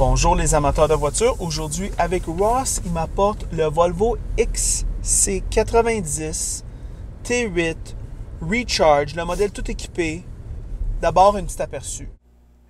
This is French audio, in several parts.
Bonjour les amateurs de voitures. Aujourd'hui avec Ross, il m'apporte le Volvo XC90 T8 Recharge, le modèle tout équipé. D'abord, un petit aperçu.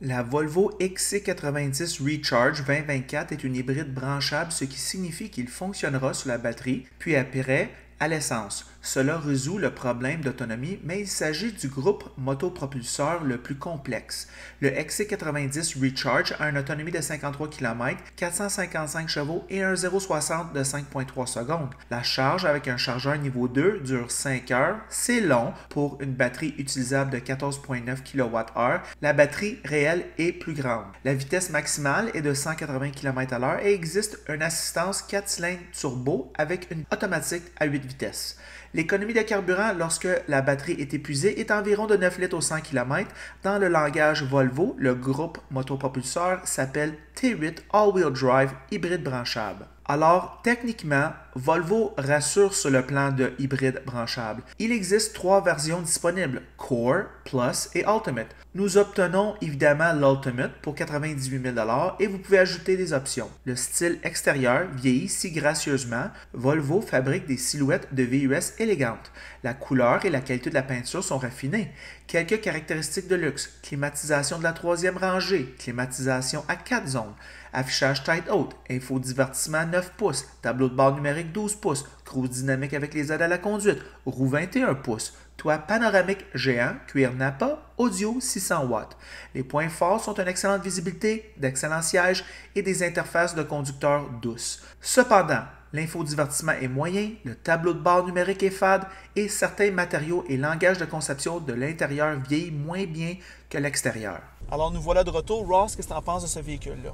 La Volvo XC90 Recharge 2024 est une hybride branchable, ce qui signifie qu'il fonctionnera sur la batterie, puis après à l'essence. Cela résout le problème d'autonomie, mais il s'agit du groupe motopropulseur le plus complexe. Le XC90 Recharge a une autonomie de 53 km, 455 chevaux et un 0-60 de 5,3 secondes. La charge avec un chargeur niveau 2 dure 5 heures. C'est long pour une batterie utilisable de 14,9 kWh. La batterie réelle est plus grande. La vitesse maximale est de 180 km/h et existe une assistance 4 cylindres turbo avec une automatique à 8 vitesses. L'économie de carburant lorsque la batterie est épuisée est environ de 9 litres au 100 km. Dans le langage Volvo, le groupe motopropulseur s'appelle T8 All-Wheel Drive hybride branchable. Alors, techniquement, Volvo rassure sur le plan de hybride branchable. Il existe 3 versions disponibles, Core, Plus et Ultimate. Nous obtenons évidemment l'Ultimate pour 98 000 $ et vous pouvez ajouter des options. Le style extérieur vieillit si gracieusement. Volvo fabrique des silhouettes de VUS élégantes. La couleur et la qualité de la peinture sont raffinées. Quelques caractéristiques de luxe, climatisation de la 3e rangée, climatisation à 4 zones, affichage tête haute, infodivertissement 9 pouces, tableau de bord numérique 12 pouces, cruise dynamique avec les aides à la conduite, roue 21 pouces, toit panoramique géant, cuir Nappa, audio 600 watts. Les points forts sont une excellente visibilité, d'excellents sièges et des interfaces de conducteur douces. Cependant, l'infodivertissement est moyen, le tableau de bord numérique est fade et certains matériaux et langages de conception de l'intérieur vieillissent moins bien que l'extérieur. Alors nous voilà de retour. Ross, qu'est-ce que tu en penses de ce véhicule-là?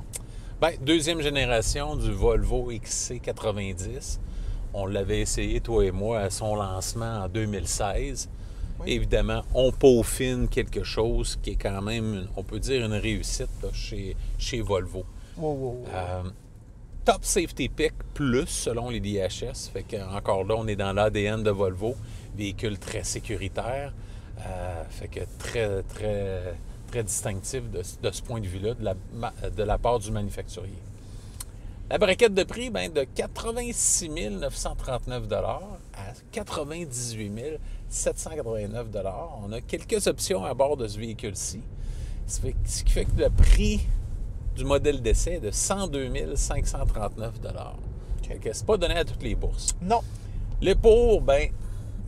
Bien, deuxième génération du Volvo XC90. On l'avait essayé, toi et moi, à son lancement en 2016. Oui. Évidemment, on peaufine quelque chose qui est quand même, on peut dire, une réussite là, chez Volvo. Wow. Top Safety Pick plus selon les DHS. Fait qu'encore là, on est dans l'ADN de Volvo. Véhicule très sécuritaire. Fait que très distinctif de ce point de vue-là, de la part du manufacturier. La braquette de prix, de 86 939 $ à 98 789 $. On a quelques options à bord de ce véhicule-ci. Ce qui fait que le prix du modèle d'essai est de 102 539 $. Okay. C'est pas donné à toutes les bourses. Non. Le pour,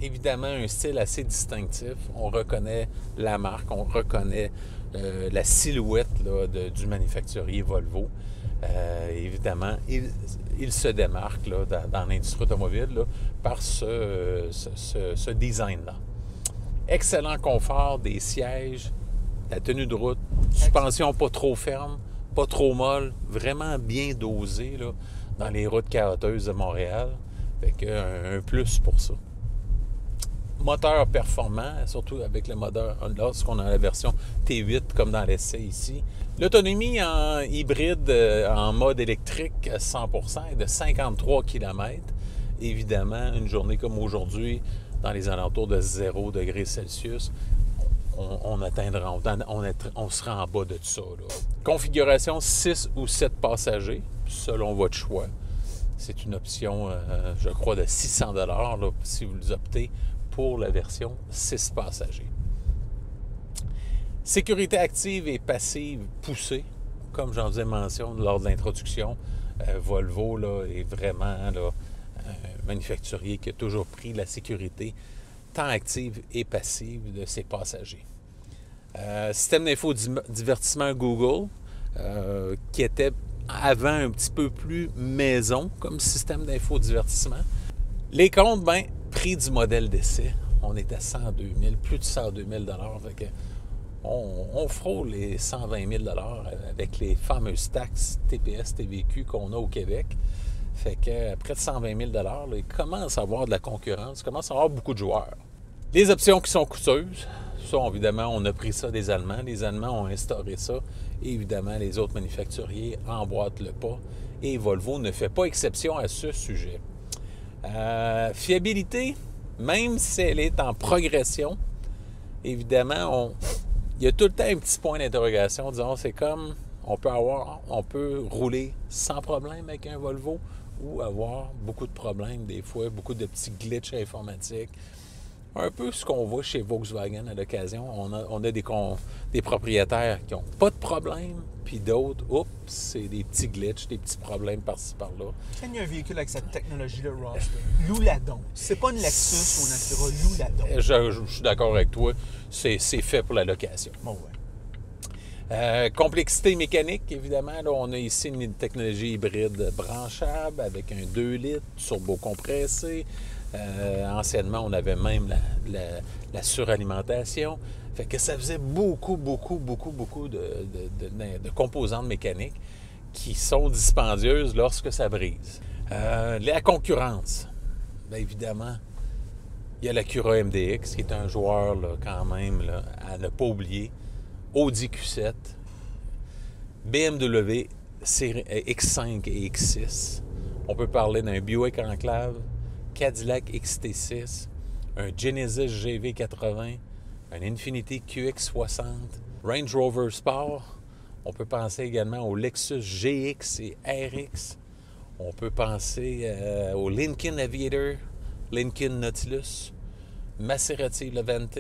évidemment, un style assez distinctif. On reconnaît la marque, on reconnaît la silhouette là, du manufacturier Volvo. Évidemment, il se démarque là, dans l'industrie automobile là, par ce design-là. Excellent confort des sièges, la tenue de route, suspension pas trop ferme, pas trop molle, vraiment bien dosée là, dans les routes caoteuses de Montréal. Fait qu'un plus pour ça. Moteur performant, surtout avec le moteur lorsqu'on a la version T8 comme dans l'essai ici. L'autonomie en hybride, en mode électrique à 100% est de 53 km. Évidemment, une journée comme aujourd'hui, dans les alentours de 0 degrés Celsius, on sera en bas de ça. Là. Configuration 6 ou 7 passagers, selon votre choix. C'est une option, je crois, de 600 $ là, si vous optez pour la version 6 passagers. Sécurité active et passive poussée, comme j'en faisais mention lors de l'introduction. Volvo là, est vraiment là, un manufacturier qui a toujours pris la sécurité tant active et passive de ses passagers. Système d'infodivertissement Google, qui était avant un petit peu plus maison comme système d'infodivertissement. Les comptes, prix du modèle d'essai, on est à 102 000, plus de 102 000 $. Fait que on frôle les 120 000 $ avec les fameuses taxes TPS, TVQ qu'on a au Québec. Fait que près de 120 000 $, là, il commence à avoir de la concurrence, il commence à avoir beaucoup de joueurs. Les options qui sont coûteuses, ça, évidemment, on a pris ça des Allemands. Les Allemands ont instauré ça. Et évidemment, les autres manufacturiers emboîtent le pas. Et Volvo ne fait pas exception à ce sujet. Fiabilité, même si elle est en progression, évidemment, il y a tout le temps un petit point d'interrogation. Disons, c'est comme On peut rouler sans problème avec un Volvo ou avoir beaucoup de problèmes des fois, beaucoup de petits glitches informatiques. Un peu ce qu'on voit chez Volkswagen à l'occasion. On a des propriétaires qui n'ont pas de problème, puis d'autres, oups, c'est des petits glitches, des petits problèmes par-ci, par-là. Quand il y a un véhicule avec cette technologie-là, Ross, loue la donc. C'est pas une Lexus ou une Acura, loue la donc. Je suis d'accord avec toi, c'est fait pour la location. Bon, ouais. Complexité mécanique, évidemment. Là, on a ici une technologie hybride branchable avec un 2 litres, turbo-compressé. Anciennement, on avait même la suralimentation. Fait que ça faisait beaucoup de composantes mécaniques qui sont dispendieuses lorsque ça brise. La concurrence. Bien évidemment, il y a l'Acura MDX, qui est un joueur là, quand même là, à ne pas oublier. Audi Q7, BMW X5 et X6. On peut parler d'un Buick Enclave, Cadillac XT6, un Genesis GV80, un Infiniti QX60, Range Rover Sport. On peut penser également au Lexus GX et RX. On peut penser au Lincoln Aviator, Lincoln Nautilus, Maserati Levante,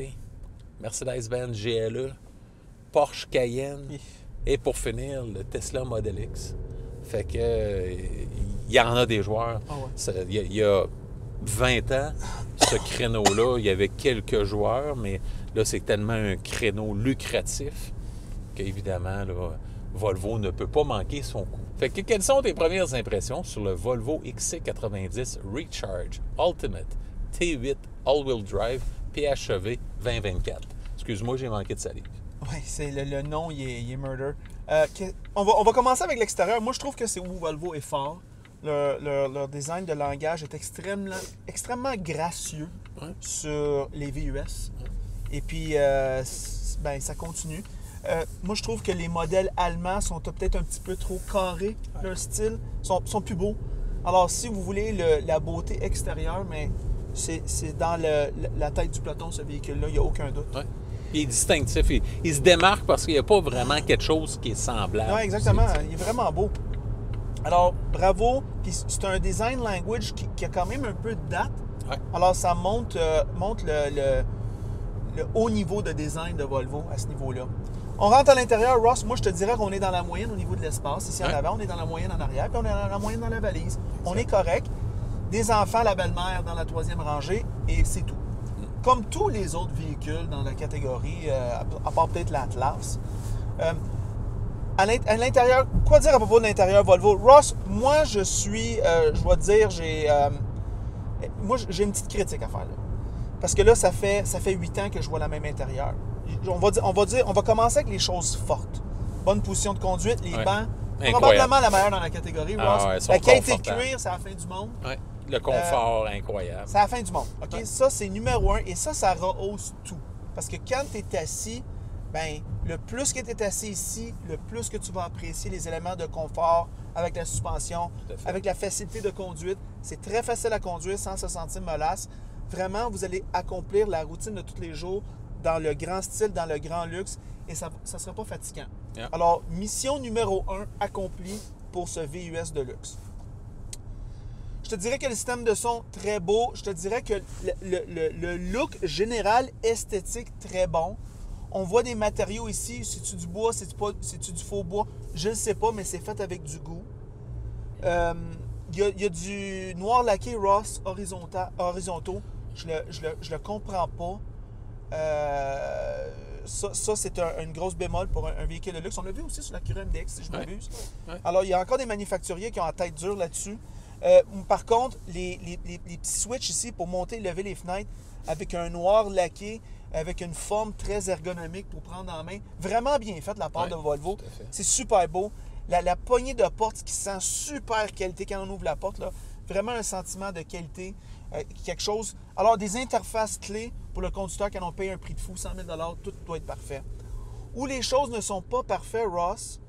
Mercedes-Benz GLE, Porsche Cayenne et pour finir, le Tesla Model X. Fait que il y en a des joueurs. Il y a 20 ans, ce créneau-là, il y avait quelques joueurs, mais là, c'est tellement un créneau lucratif qu'évidemment, là, Volvo ne peut pas manquer son coup. Fait que quelles sont tes premières impressions sur le Volvo XC90 Recharge Ultimate T8 All-Wheel Drive PHEV 2024? Excuse-moi, j'ai manqué de salive. Oui, c'est le nom, il est murder. On va commencer avec l'extérieur. Moi, je trouve que c'est où Volvo est fort. Leur design de langage est extrêmement gracieux sur les VUS. Et puis, ça continue. Moi, je trouve que les modèles allemands sont peut-être un petit peu trop carrés. Leur style sont plus beaux. Alors, si vous voulez la beauté extérieure, mais c'est dans la tête du peloton, ce véhicule-là, il n'y a aucun doute. Ouais. Il est distinctif. Il se démarque parce qu'il n'y a pas vraiment quelque chose qui est semblable. Oui, exactement. Il est vraiment beau. Alors, bravo. Puis c'est un design language qui a quand même un peu de date. Ouais. Alors, ça monte le haut niveau de design de Volvo à ce niveau-là. On rentre à l'intérieur, Ross. Moi, je te dirais qu'on est dans la moyenne au niveau de l'espace. Ici en avant, on est dans la moyenne en arrière, puis on est dans la moyenne dans la valise. On est correct. Des enfants, la belle-mère dans la troisième rangée, et c'est tout. Comme tous les autres véhicules dans la catégorie, à part peut-être l'Atlas. À l'intérieur, quoi dire à propos de l'intérieur Volvo? Ross, moi, je dois te dire, j'ai une petite critique à faire là. Parce que là, ça fait 8 ans que je vois la même intérieur. On va commencer avec les choses fortes. Bonne position de conduite, les bancs. Probablement la meilleure dans la catégorie, Ross. La qualité de cuir, c'est la fin du monde. Ouais. Le confort, incroyable. C'est la fin du monde. OK? Ouais. Ça, c'est numéro 1. Et ça rehausse tout. Parce que quand tu es assis, le plus que tu es assis ici, le plus que tu vas apprécier les éléments de confort avec la suspension, avec la facilité de conduite. C'est très facile à conduire sans se sentir mollasse. Vraiment, vous allez accomplir la routine de tous les jours dans le grand style, dans le grand luxe, et ça ne sera pas fatigant. Yeah. Alors, mission numéro 1 accomplie pour ce VUS de luxe. Je te dirais que le système de son, très beau. Je te dirais que le look général, esthétique, très bon. On voit des matériaux ici. C'est-tu du bois? C'est-tu du faux bois? Je ne sais pas, mais c'est fait avec du goût. Il y a du noir laqué Ross horizontaux. Je le comprends pas. Ça c'est une grosse bémol pour un véhicule de luxe. On l'a vu aussi sur la Acura MDX, si je m'abuse. Ouais. Alors, il y a encore des manufacturiers qui ont la tête dure là-dessus. Par contre, les petits switches ici pour monter et lever les fenêtres avec un noir laqué, avec une forme très ergonomique pour prendre en main. Vraiment bien fait de la part de Volvo. C'est super beau. La poignée de porte qui sent super qualité quand on ouvre la porte. Là. Vraiment un sentiment de qualité. Quelque chose. Alors, des interfaces clés pour le conducteur quand on paye un prix de fou, 100 000 $, tout doit être parfait. Où les choses ne sont pas parfaites, Ross,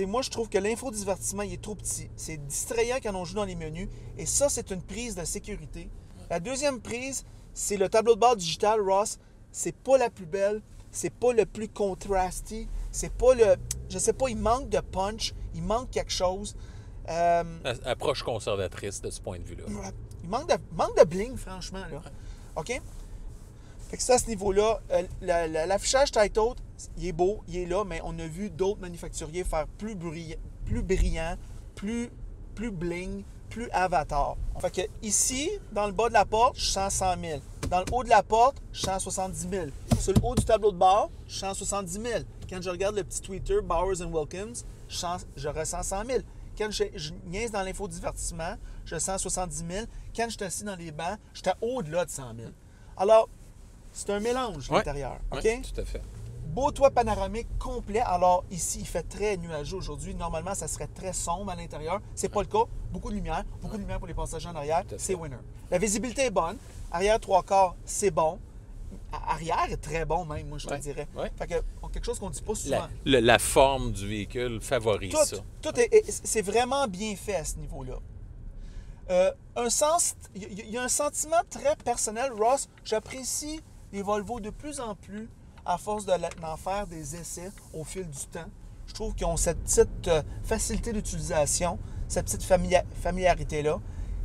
moi, je trouve que l'infodivertissement, il est trop petit. C'est distrayant quand on joue dans les menus. Et ça, c'est une prise de sécurité. La deuxième prise, c'est le tableau de bord digital, Ross. C'est pas la plus belle. C'est pas le plus contrasty. c'est pas le... Je sais pas, il manque de punch, il manque quelque chose. Approche conservatrice de ce point de vue-là. Il manque de bling, franchement, là. OK? Fait que ça, à ce niveau-là, l'affichage title, il est beau, il est là, mais on a vu d'autres manufacturiers faire plus brillant, plus bling, plus avatar. Fait que ici, dans le bas de la porte, je sens 100 000. Dans le haut de la porte, je sens 70 000. Sur le haut du tableau de bord, je sens 70 000. Quand je regarde le petit Twitter, Bowers & Wilkins, je ressens 100 000. Quand je niaise dans l'infodivertissement, je sens 70 000. Quand je suis assis dans les bancs, j'étais au-delà de 100 000. Alors, c'est un mélange, l'intérieur. OK? Oui, tout à fait. Beau toit panoramique complet. Alors, ici, il fait très nuageux aujourd'hui. Normalement, ça serait très sombre à l'intérieur. C'est pas le cas. Beaucoup de lumière pour les passagers en arrière. C'est winner. La visibilité est bonne. Arrière 3/4, c'est bon. Arrière est très bon même, moi, je te dirais. Ouais. Fait que quelque chose qu'on ne dit pas souvent. La forme du véhicule favorise ça. C'est vraiment bien fait à ce niveau-là. Il y a un sentiment très personnel. Ross, j'apprécie les Volvo de plus en plus à force d'en faire des essais au fil du temps. Je trouve qu'ils ont cette petite facilité d'utilisation, cette petite familiarité-là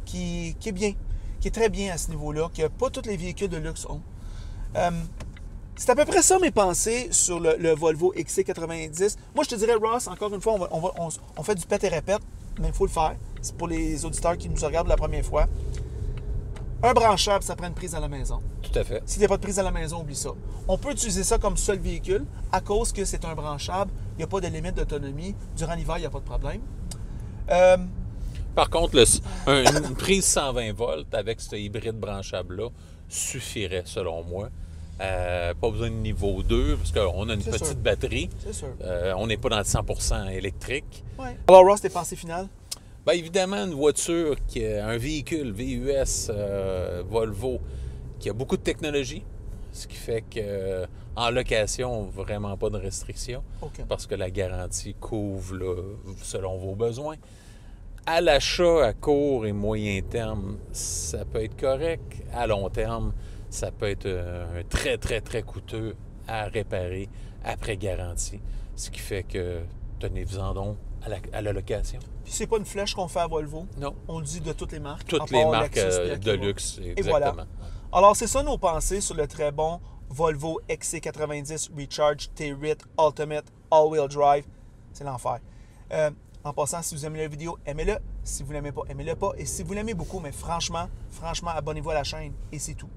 qui est bien, qui est très bien à ce niveau-là, que pas tous les véhicules de luxe ont. C'est à peu près ça mes pensées sur le Volvo XC90. Moi, je te dirais, Ross, encore une fois, on fait du pète et répète, mais il faut le faire. C'est pour les auditeurs qui nous regardent la première fois. Un branchable, ça prend une prise à la maison. Tout à fait. Si tu n'as pas de prise à la maison, oublie ça. On peut utiliser ça comme seul véhicule à cause que c'est un branchable. Il n'y a pas de limite d'autonomie. Durant l'hiver, il n'y a pas de problème. Par contre, une prise 120 volts avec ce hybride branchable-là suffirait, selon moi. Pas besoin de niveau 2 parce qu'on a une petite batterie. C'est sûr. On n'est pas dans le 100% électrique. Ouais. Alors, Ross, tes pensées finales? Bien, évidemment, une voiture, un véhicule VUS Volvo qui a beaucoup de technologie, ce qui fait qu'en location, vraiment pas de restrictions parce que la garantie couvre là, selon vos besoins. À l'achat à court et moyen terme, ça peut être correct. À long terme, ça peut être un très, très, très coûteux à réparer après garantie. Ce qui fait que tenez-vous-en donc à la location. Puis c'est pas une flèche qu'on fait à Volvo. Non. On le dit de toutes les marques. Toutes les marques de luxe, exactement. Et voilà. Alors, c'est ça nos pensées sur le très bon Volvo XC90 Recharge T-Rit Ultimate All-Wheel Drive. C'est l'enfer. En passant, si vous aimez la vidéo, aimez-le. Si vous ne l'aimez pas, aimez-le pas. Et si vous l'aimez beaucoup, mais franchement, abonnez-vous à la chaîne et c'est tout.